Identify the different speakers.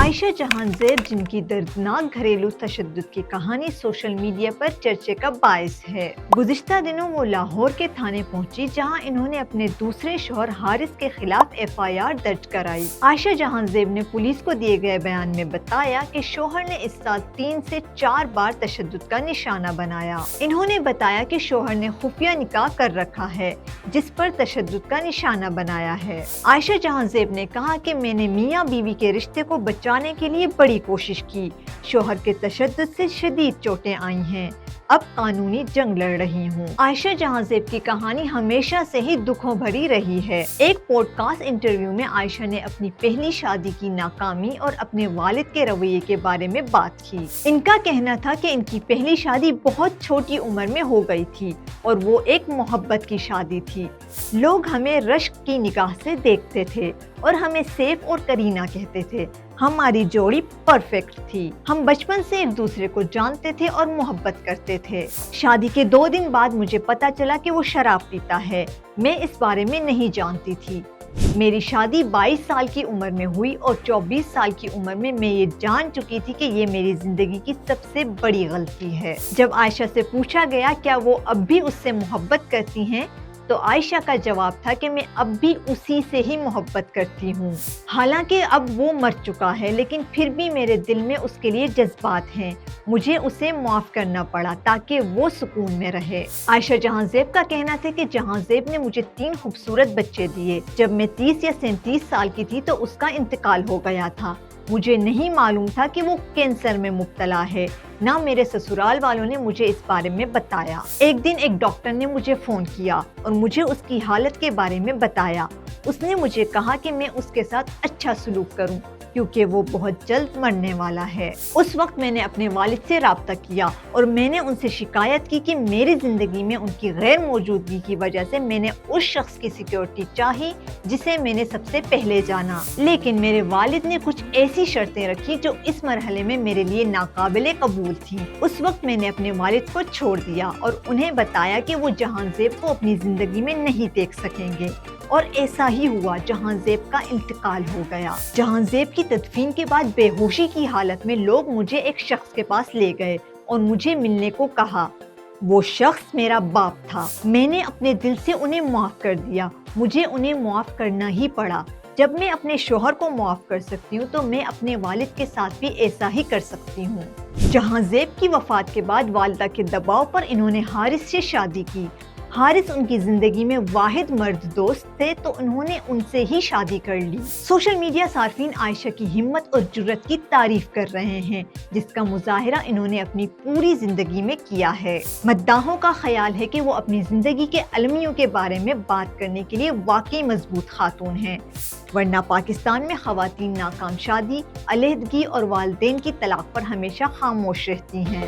Speaker 1: عائشہ جہاں زیب جن کی دردناک گھریلو تشدد کی کہانی سوشل میڈیا پر چرچے کا باعث ہے۔ گزشتہ دنوں وہ لاہور کے تھانے پہنچی جہاں انہوں نے اپنے دوسرے شوہر حارث کے خلاف FIR درج کرائی۔ عائشہ جہاں زیب نے پولیس کو دیے گئے بیان میں بتایا کہ شوہر نے اس سال 3 سے 4 بار تشدد کا نشانہ بنایا۔ انہوں نے بتایا کہ شوہر نے خفیہ نکاح کر رکھا ہے جس پر تشدد کا نشانہ بنایا ہے۔ عائشہ جہاں زیب نے کہا کہ میں نے میاں بیوی کے رشتے کو بچانے کے لیے بڑی کوشش کی۔ شوہر کے تشدد سے شدید چوٹیں آئی ہیں۔ اب قانونی جنگ لڑ رہی ہوں۔ عائشہ جہاں زیب کی کہانی ہمیشہ سے ہی دکھوں بھری رہی ہے۔ ایک پوڈ کاسٹ انٹرویو میں عائشہ نے اپنی پہلی شادی کی ناکامی اور اپنے والد کے رویے کے بارے میں بات کی۔ ان کا کہنا تھا کہ ان کی پہلی شادی بہت چھوٹی عمر میں ہو گئی تھی اور وہ ایک محبت کی شادی تھی۔ لوگ ہمیں رشک کی نگاہ سے دیکھتے تھے اور ہمیں سیف اور کرینہ کہتے تھے۔ ہماری جوڑی پرفیکٹ تھی۔ ہم بچپن سے ایک دوسرے کو جانتے تھے اور محبت کرتے تھے۔ شادی کے 2 دن بعد مجھے پتا چلا کہ وہ شراب پیتا ہے۔ میں اس بارے میں نہیں جانتی تھی۔ میری شادی 22 سال کی عمر میں ہوئی اور 24 سال کی عمر میں یہ جان چکی تھی کہ یہ میری زندگی کی سب سے بڑی غلطی ہے۔ جب عائشہ سے پوچھا گیا کیا وہ اب بھی اس سے محبت کرتی ہیں تو عائشہ کا جواب تھا کہ میں اب بھی اسی سے ہی محبت کرتی ہوں۔ حالانکہ اب وہ مر چکا ہے لیکن پھر بھی میرے دل میں اس کے لیے جذبات ہیں۔ مجھے اسے معاف کرنا پڑا تاکہ وہ سکون میں رہے۔ عائشہ جہاں زیب کا کہنا تھا کہ جہاں زیب نے مجھے 3 خوبصورت بچے دیے۔ جب میں 30 یا 37 سال کی تھی تو اس کا انتقال ہو گیا تھا۔ مجھے نہیں معلوم تھا کہ وہ کینسر میں مبتلا ہے۔ نہ میرے سسرال والوں نے مجھے اس بارے میں بتایا۔ ایک دن ایک ڈاکٹر نے مجھے فون کیا اور مجھے اس کی حالت کے بارے میں بتایا۔ اس نے مجھے کہا کہ میں اس کے ساتھ اچھا سلوک کروں کیونکہ وہ بہت جلد مرنے والا ہے۔ اس وقت میں نے اپنے والد سے رابطہ کیا اور میں نے ان سے شکایت کی کہ میری زندگی میں ان کی غیر موجودگی کی وجہ سے میں نے اس شخص کی سیکیورٹی چاہی جسے میں نے سب سے پہلے جانا، لیکن میرے والد نے کچھ ایسی شرطیں رکھی جو اس مرحلے میں میرے لیے ناقابل قبول تھی۔ اس وقت میں نے اپنے والد کو چھوڑ دیا اور انہیں بتایا کہ وہ جہاں زیب کو اپنی زندگی میں نہیں دیکھ سکیں گے، اور ایسا ہی ہوا۔ جہاں زیب کا انتقال ہو گیا۔ جہاں زیب کی تدفین کے بعد بے ہوشی کی حالت میں لوگ مجھے ایک شخص کے پاس لے گئے اور مجھے ملنے کو کہا۔ وہ شخص میرا باپ تھا۔ میں نے اپنے دل سے انہیں معاف کر دیا۔ مجھے انہیں معاف کرنا ہی پڑا۔ جب میں اپنے شوہر کو معاف کر سکتی ہوں تو میں اپنے والد کے ساتھ بھی ایسا ہی کر سکتی ہوں۔ جہاں زیب کی وفات کے بعد والدہ کے دباؤ پر انہوں نے حارث سے شادی کی۔ حارث ان کی زندگی میں واحد مرد دوست تھے تو انہوں نے ان سے ہی شادی کر لی۔ سوشل میڈیا صارفین عائشہ کی ہمت اور جرأت کی تعریف کر رہے ہیں جس کا مظاہرہ انہوں نے اپنی پوری زندگی میں کیا ہے۔ مداحوں کا خیال ہے کہ وہ اپنی زندگی کے المیوں کے بارے میں بات کرنے کے لیے واقعی مضبوط خاتون ہیں، ورنہ پاکستان میں خواتین ناکام شادی، علیحدگی اور والدین کی طلاق پر ہمیشہ خاموش رہتی ہیں۔